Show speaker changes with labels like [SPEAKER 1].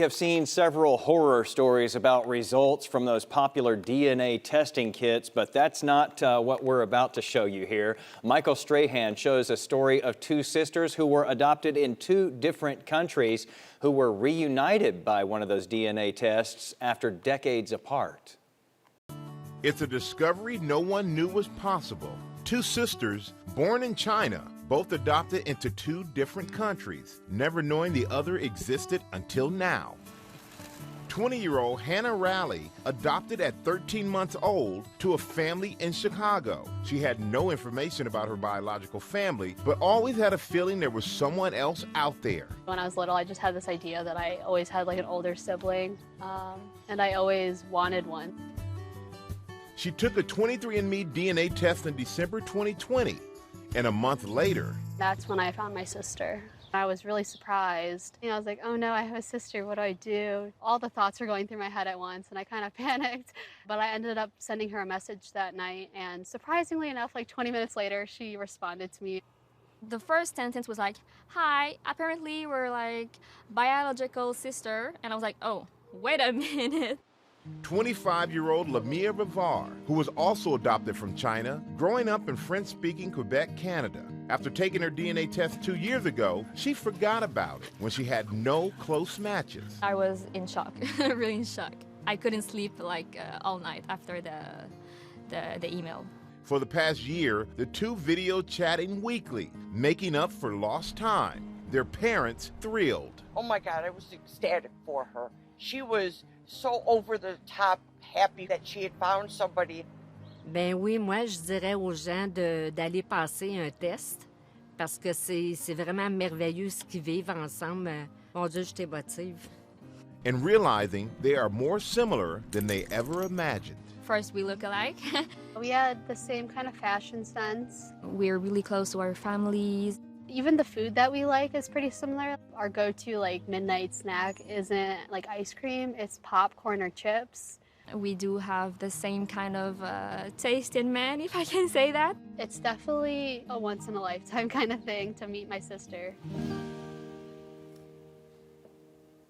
[SPEAKER 1] Have seen several horror stories about results from those popular DNA testing kits, but that's not what we're about to show you here. Michael Strahan shows a story of two sisters who were adopted in two different countries who were reunited by one of those DNA tests after decades apart.
[SPEAKER 2] It's a discovery no one knew was possible. Two sisters born in China, both adopted into two different countries, never knowing the other existed until now. 20-year-old Hannah Raleigh adopted at 13 months old to a family in Chicago. She had no information about her biological family, but always had a feeling there was someone else out there.
[SPEAKER 3] When I was little, I just had this idea that I always had like an older sibling, and I always wanted one.
[SPEAKER 2] She took a 23andMe DNA test in December 2020, and a month later,
[SPEAKER 3] that's when I found my sister. I was really surprised. I was like, oh no, I have a sister, what do I do? All the thoughts were going through my head at once, and I kind of panicked. But I ended up sending her a message that night, and surprisingly enough, like 20 minutes later, she responded to me.
[SPEAKER 4] The first sentence was like, hi, apparently we're like biological sister. And I was like, oh, wait a minute.
[SPEAKER 2] 25-year-old Lamia Rivar, who was also adopted from China, growing up in French-speaking Quebec, Canada. After taking her DNA test 2 years ago, she forgot about it when she had no close matches.
[SPEAKER 4] I was in shock, really in shock. I couldn't sleep like all night after the email.
[SPEAKER 2] For the past year, the two video chatting weekly, making up for lost time. Their parents thrilled.
[SPEAKER 5] Oh my God, I was ecstatic for her. She was so over the top happy that she had found somebody.
[SPEAKER 6] Ben oui, moi je dirais aux gens d'aller passer un test parce que c'est vraiment merveilleux ce qu'ils vivent ensemble. Mon Dieu, je t'émotive.
[SPEAKER 2] And realizing they are more similar than they ever imagined.
[SPEAKER 4] First, we look alike.
[SPEAKER 3] We had the same kind of fashion sense.
[SPEAKER 4] We're really close to our families.
[SPEAKER 3] Even the food that we like is pretty similar. Our go-to like midnight snack isn't like ice cream, it's popcorn or chips.
[SPEAKER 4] We do have the same kind of taste in men, if I can say that.
[SPEAKER 3] It's definitely a once-in-a-lifetime kind of thing to meet my sister.